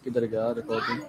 کدھر گیا ریکارڈنگ؟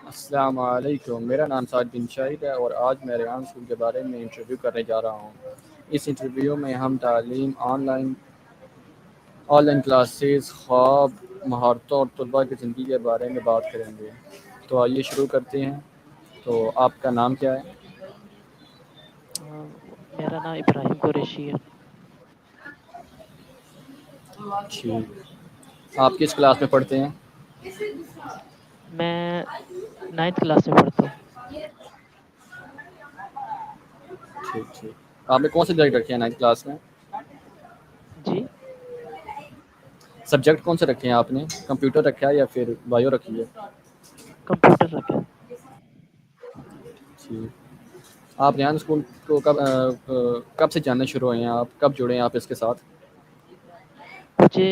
السلام علیکم، میرا نام سعد بن شاہد ہے اور آج میں ریحان اسکول کے بارے میں انٹرویو کرنے جا رہا ہوں۔ اس انٹرویو میں ہم تعلیم، آن لائن کلاسز، خواب، مہارتوں اور طلباء کی زندگی کے بارے میں بات کریں گے۔ تو آئیے شروع کرتے ہیں۔ تو آپ کا نام کیا ہے؟ میرا نام ابراہیم قریشی ہے۔ ٹھیک، آپ کس کلاس میں پڑھتے ہیں؟ میں 9th کلاس میں پڑھتا ہوں۔ ٹھیک ٹھیک، آپ نے کون سے سبجیکٹ رکھے ہیں 9th کلاس میں؟ جی، سبجیکٹ کون سے رکھے ہیں آپ نے؟ کمپیوٹر رکھا ہے یا پھر بایو رکھی ہے؟ کمپیوٹر رکھا ہے۔ ٹھیک، آپ ریحان اسکول کو کب سے جاننا شروع ہوئے ہیں؟ آپ کب جڑے ہیں آپ اس کے ساتھ؟ مجھے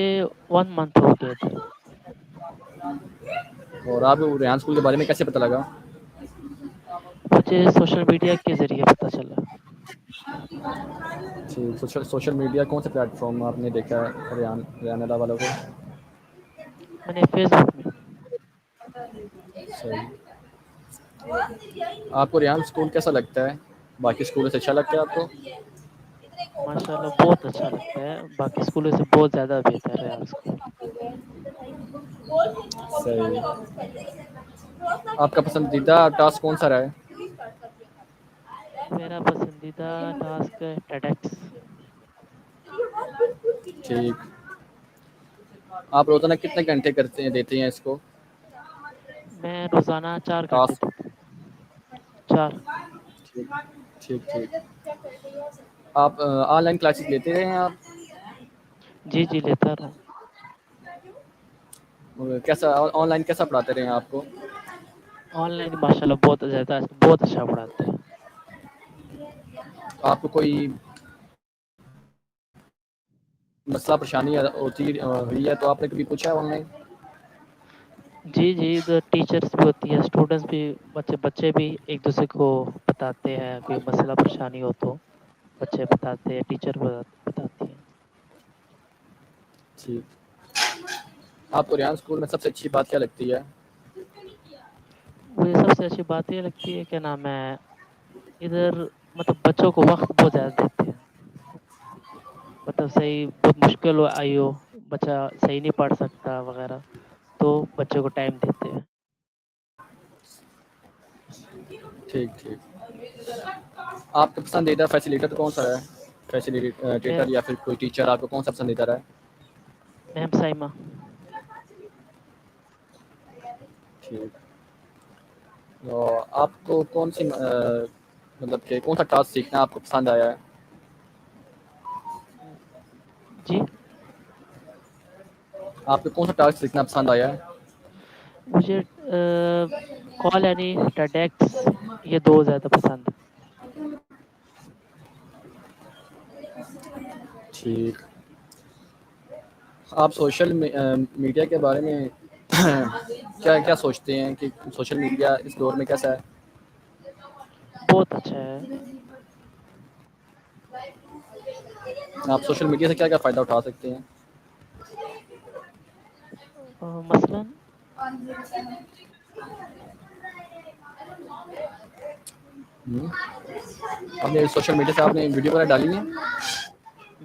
1 منتھ ہو گیا تھا۔ اور آپ کو ریحان اسکول کے بارے میں کیسے پتہ لگا؟ مجھے سوشل میڈیا کے ذریعے پتہ چلا۔ سوشل میڈیا کون سے پلیٹ فارم آپ نے دیکھا ہے ریحان اللہ والوں کو؟ میں نے فیس بک میں۔ صحیح۔ آپ کو ریحان اسکول کیسا لگتا ہے؟ باقی اسکولوں سے اچھا لگتا ہے آپ کو؟ ماشاء اللہ بہت اچھا لگتا ہے، باقی اسکولوں سے بہت زیادہ بہتر ہے ریحان اسکول۔ صحیح۔ آپ کا پسندیدہ ٹاسک کون سا رہا ہے؟ میرا پسندیدہ ٹاسک ہے ٹیڈکس۔ ٹھیک، آپ روزانہ کتنے گھنٹے دیتے ہیں اس کو؟ میں روزانہ 4 گھنٹے ٹاسک؟ دیتا ہوں۔ 4۔ ٹھیک ٹھیک ٹھیک۔ آپ آن لائن کلاسز لیتے رہے ہیں آپ؟ جی جی، لیتا رہا ہوں۔ کیسا آن لائن کیسا پڑھاتے رہے ہیں آپ کو؟ آن لائن ماشاء اللہ بہت اچھا پڑھاتے ہیں۔ آپ کو کوئی مسئلہ پریشانی ہوتی ہوئی ہے تو آپ نے کبھی پوچھا ہے آن لائن؟ جی جی، ادھر ٹیچرس بھی ہوتی ہے، اسٹوڈنٹس بھی، بچے بھی ایک دوسرے کو بتاتے ہیں، کوئی مسئلہ پریشانی ہو تو بچے بتاتے ہیں، ٹیچر بتاتی ہیں۔ ٹھیک، آپ کو ریحان اسکول میں سب سے اچھی بات کیا لگتی ہے؟ مجھے سب سے اچھی بات یہ لگتی ہے، کیا نام ہے، ادھر بچوں کو وقت بہت زیادہ دیتے ہیں۔ صحیح بہت مشکل آئی ہو، بچہ صحیح نہیں پڑھ سکتا وغیرہ، تو بچوں کو ٹائم دیتے ہیں۔ ٹھیک ٹھیک، آپ کا پسندیدہ فیسیلیٹر کون سا ہے؟ میں فیسیلیٹیٹر یا پھر کوئی ٹیچر آپ کو کون سا پسندیدہ ہے؟ میم سائمہ۔ ٹھیک، تو آپ کو کون سی مطلب کہ کون سا ٹاسک سیکھنا آپ کو پسند آیا ہے؟ جی، آپ کو کون سا ٹاسک سیکھنا پسند آیا ہے؟ مجھے کال یعنی ٹیڈکس، یہ دو زیادہ پسند ہے۔ ٹھیک، آپ سوشل میڈیا کے بارے میں کیا کیا سوچتے ہیں کہ سوشل میڈیا اس دور میں کیسا ہے؟ بہت اچھا ہے۔ آپ سوشل میڈیا سے کیا کیا فائدہ اٹھا سکتے ہیں؟ مثلاً آپ نے سوشل میڈیا سے آپ نے ویڈیو وغیرہ ڈالی ہیں؟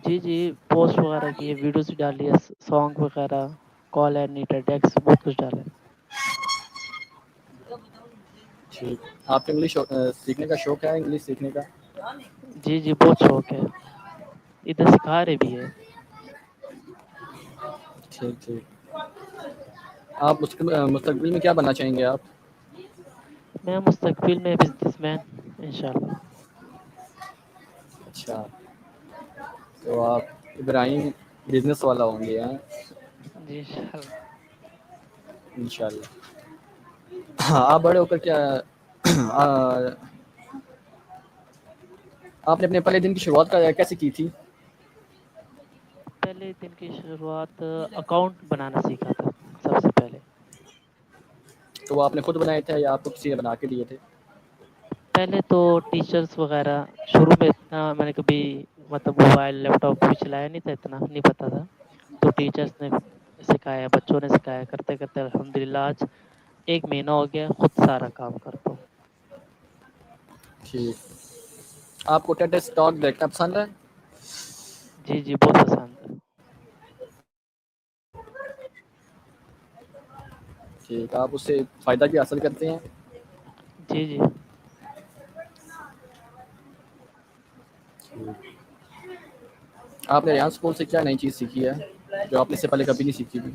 جی جی، پوسٹ وغیرہ کی ہے، ویڈیوز ڈالی ہے، سانگ وغیرہ، کال اینی ٹیڈکس، بہت کچھ ڈالا ہے۔ ٹھیک، آپ کو انگلش سیکھنے کا شوق ہے؟ انگلش سیکھنے کا؟ جی جی، بہت شوق ہے، ادھر سکھا رہے بھی ہے۔ ٹھیک ٹھیک، آپ مستقبل میں کیا بننا چاہیں گے آپ؟ میں مستقبل میں بزنس مین، انشاءاللہ۔ اچھا، تو آپ ابراہیم بزنس والا ہوں گے ہیں؟ جی انشاءاللہ۔ انشاءاللہ۔ ہاں، آپ بڑے ہو کر کیا آپ نے اپنے پہلے دن کی شروعات کیسے کی تھی؟ پہلے دن کی شروعات اکاؤنٹ بنانا سیکھا تھا سب سے پہلے۔ تو وہ آپ نے خود بنائے تھے یا آپ کو کسی نے بنا کے دیے تھے؟ پہلے تو ٹیچرس وغیرہ شروع میں اتنا میں نے کبھی مطلب موبائل لیپ ٹاپ بھی چلایا نہیں تھا، اتنا نہیں پتا تھا، تو ٹیچرس نے سکھایا، بچوں نے سکھایا، کرتے کرتے الحمد للہ آج 1 مہینہ ہو گیا خود سارا کام کرتا ہوں۔ ٹھیک، آپ کو ٹیڈ اسٹاک دیکھنا پسند ہے؟ جی جی بہت پسند ہے۔ ٹھیک، آپ اس سے فائدہ بھی حاصل کرتے ہیں؟ جی جی آپ نے ریاض اسکول سے کیا نئی چیز سیکھی ہے جو آپ نے اس سے پہلے کبھی نہیں سیکھی تھی؟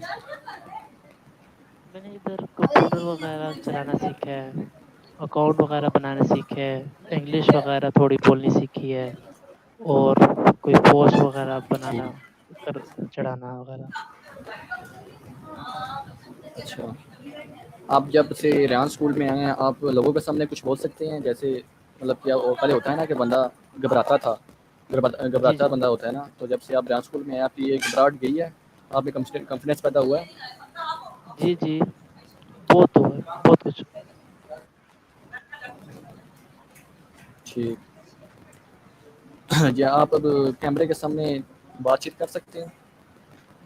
میں نے ادھر کمپیوٹر وغیرہ چلانا سیکھا ہے، اکاؤنٹ وغیرہ بنانا سیکھے ہے، انگلش وغیرہ تھوڑی بولنی سیکھی ہے، اور کوئی پوسٹ وغیرہ ٹھیک، بنانا چڑھانا وغیرہ۔ اچھا، آپ جب سے ریاض اسکول میں آئے ہیں آپ لوگوں کے سامنے کچھ بول سکتے ہیں؟ جیسے مطلب کیا وہ پہلے ہوتا ہے نا کہ بندہ گھبراتا تھا، جی گھبراتا جی بندہ ہوتا ہے نا، تو جب سے آپ ریاض اسکول میں آئے آپ کی یہ گھبراہٹ گئی ہے؟ آپ میں کانفیڈنس پیدا ہوا ہے؟ جی جی بہت ہوا ہے، بہت کچھ۔ ٹھیک، جی آپ اب کیمرے کے سامنے بات چیت کر سکتے ہیں؟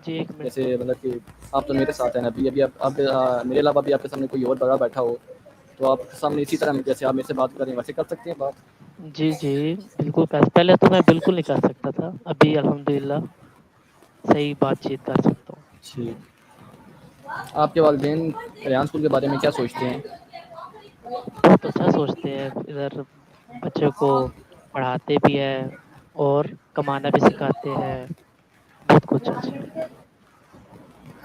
جی 1 منٹ۔ جیسے مطلب کہ آپ تو میرے ساتھ ہیں ابھی اب میرے علاوہ بھی آپ کے سامنے کوئی اور بڑا بیٹھا ہو تو آپ کے سامنے اسی طرح جیسے آپ میرے سے بات کر رہے ہیں ویسے کر سکتے ہیں بات؟ جی جی بالکل پہلے تو میں بالکل نہیں کر سکتا تھا، ابھی الحمد للہ صحیح بات چیت کر سکتا ہوں۔ ٹھیک، آپ کے والدین ریحان اسکول کے بارے میں کیا سوچتے ہیں؟ بہت اچھا سوچتے ہیں، ادھر بچوں کو پڑھاتے بھی ہے اور کمانا بھی سکھاتے ہیں، بہت کچھ اچھا ہے۔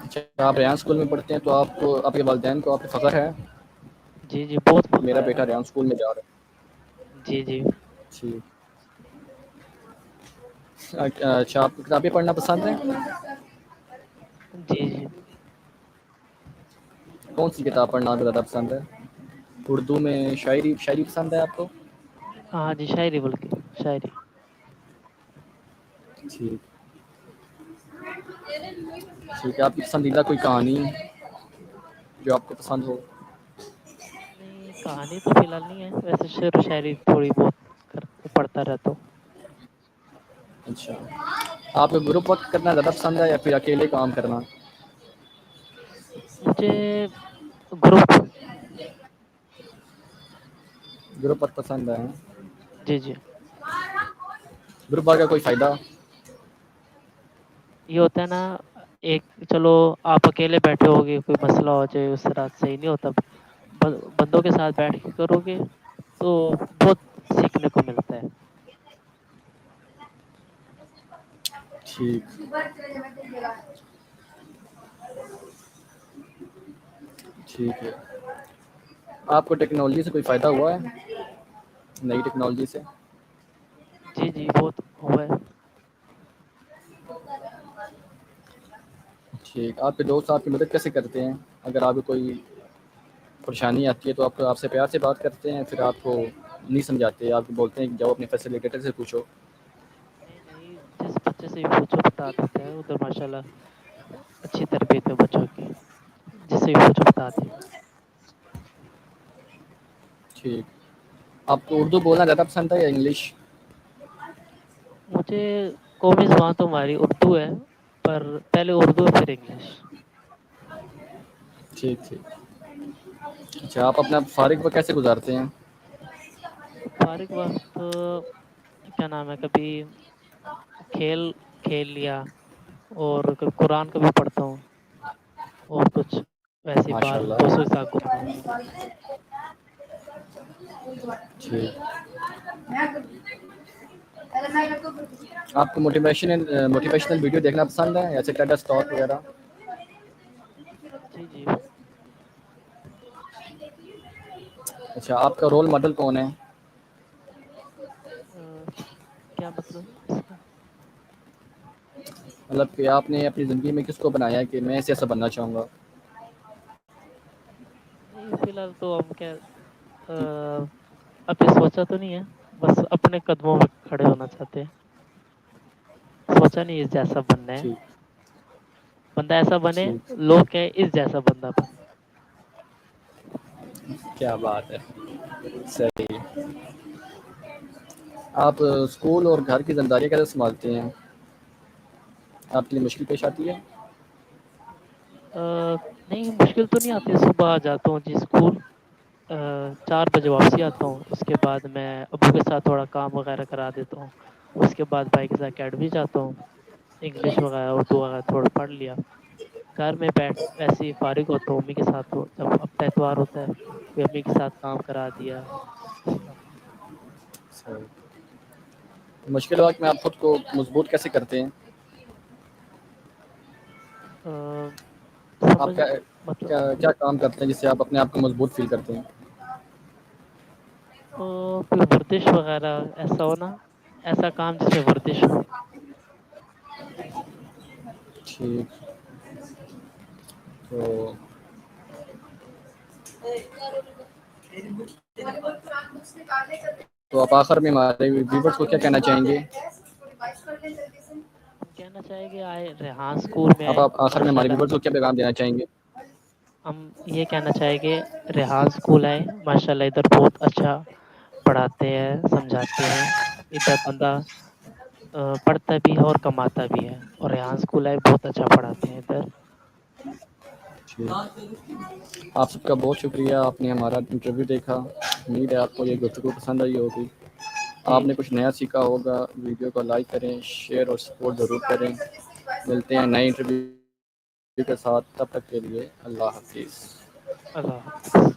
اچھا، آپ ریحان اسکول میں پڑھتے ہیں تو آپ کو آپ کے والدین کو آپ کو فخر ہے جی جی بہت کہ میرا فخر ہے۔ بیٹا ریحان اسکول میں جا رہا جی جی ہے؟ ٹھیک، اچھا، آپ کو کتابیں پڑھنا پسند ہیں؟ جی جی کون سی کتاب پڑھنا زیادہ پسند ہے؟ اردو میں شاعری پسند ہے آپ کو؟ ہاں جی شاعری، بلکہ شاعری۔ ٹھیک، ٹھیک ہے، آپ کی پسندیدہ کوئی کہانی جو آپ کو پسند ہو؟ نہیں کہانی تو فی الحال نہیں ہے، ویسے شعر و شاعری تھوڑی بہت پڑھتا رہتا ہوں۔ اچھا، آپ کو گروپ ورک کرنا زیادہ پسند ہے یا پھر اکیلے کام کرنا؟ مجھے گروپ۔ گروپ ورک پسند ہے؟ جی جی گروپ ورک کا کوئی فائدہ؟ یہ ہوتا ہے نا، ایک چلو آپ اکیلے بیٹھے ہو گے کوئی مسئلہ ہو جائے اس رات صحیح نہیں ہوتا، بندوں کے ساتھ بیٹھ کے کرو گے تو بہت سیکھنے کو ملتا ہے۔ ٹھیک، ٹھیک ہے، آپ کو ٹیکنالوجی سے کوئی فائدہ ہوا ہے؟ نئی ٹیکنالوجی سے؟ جی جی بہت ہوا ہے۔ ٹھیک، آپ کے دوست آپ کی مدد کیسے کرتے ہیں؟ اگر آپ کو کوئی پریشانی آتی ہے تو آپ سے پیار سے بات کرتے ہیں پھر آپ کو نہیں سمجھاتے، آپ کو بولتے ہیں کہ جاؤ اپنے فیسیلیٹیٹر سے پوچھو؟ نہیں نہیں، جس بچے سے بھی پوچھو بتا دیتا ہے، ادھر ماشاء اللہ اچھی تربیت ہے بچوں کی، جس سے بھی پوچھو بتا دیں گے۔ ٹھیک، آپ کو اردو بولنا زیادہ پسند ہے یا انگلش؟ مجھے قومی زبان تو ہماری اردو ہے، پر پہلے اردو پھر انگلش۔ ٹھیک ٹھیک، اچھا، آپ اپنا فارغ وقت کیسے گزارتے ہیں؟ فارغ وقت کیا نام ہے، کبھی کھیل کھیل لیا، اور قرآن کا بھی پڑھتا ہوں، اور کچھ ویسے ہی ماشاء باہر اللہ، دوستوں کے ساتھ گھومنا وغیرہ۔ ٹھیک، آپ کو موٹیویشنل ویڈیو دیکھنا پسند ہے یا ٹیڈ ٹاک وغیرہ؟ جی جی اچھا، آپ کا رول ماڈل کون ہے؟ کیا مطلب اس کا؟ مطلب کہ آپ نے اپنی زندگی میں کس کو بنایا ہے کہ میں ایسے ایسا بننا چاہوں گا؟ نہیں فی الحال تو ہم کیا ابھی سوچا تو نہیں ہے، بس اپنے قدموں میں کھڑے ہونا چاہتے ہیں، سوچا نہیں اس جیسا بننا ہے، ٹھیک، بندہ ایسا بنے ٹھیک، لوگ کہ اس جیسا بندہ بنے۔ کیا بات ہے، صحیح. آپ اسکول اور گھر کی ذمہ داریاں کیسے سنبھالتے ہیں؟ آپ کے لیے مشکل پیش آتی ہے؟ نہیں مشکل تو نہیں آتی، صبح آ جاتا ہوں جی اسکول، 4 بجے واپسی آتا ہوں، اس کے بعد میں ابو کے ساتھ تھوڑا کام وغیرہ کرا دیتا ہوں، اس کے بعد بھائی کے ساتھ اکیڈمی جاتا ہوں، انگلش وغیرہ اردو وغیرہ تھوڑا پڑھ لیا، گھر میں بیٹھ ایسے ہی فارغ ہوتا ہوں امی کے ساتھ، تو جب ہفتہ اتوار ہوتا ہے کوئی امی کے ساتھ کام کرا دیا اس طرح. صحیح. مشکل وقت میں آپ خود کو مضبوط کیسے کرتے ہیں؟ آپ سمجھ کا مطلب کیا کام کرتے ہیں جس سے آپ اپنے آپ کو مضبوط فیل کرتے ہیں؟ کوئی ورزش وغیرہ ایسا ہو نا، ایسا کام جس میں ورزش ہو. ٹھیک. تو آپ آخر میں ہمارے ویورز کو کیا کہنا چاہیں گے؟ ہم کہنا چاہیں گے آئے ریحان اسکول میں آئے آپ آخر میں ماشاء ہمارے اللہ. ویورز کو کیا پیغام دینا چاہیں گے؟ ہم یہ کہنا چاہیں گے ریحان اسکول آئے ماشاء اللہ، ادھر بہت اچھا پڑھاتے ہیں سمجھاتے ہیں، ادھر بندہ پڑھتا بھی ہے اور کماتا بھی ہے، اور ریحان اسکول آئے بہت اچھا پڑھاتے ہیں ادھر. آپ سب کا بہت شکریہ، آپ نے ہمارا انٹرویو دیکھا. امید ہے آپ کو یہ گفتگو پسند آئی ہوگی. آپ جی نے کچھ نیا سیکھا ہوگا. ویڈیو کو لائک کریں، شیئر اور سپورٹ ضرور کریں. ملتے ہیں نئے انٹرویو کے ساتھ، تب تک کے لیے اللہ حافظ. اللہ حافظ.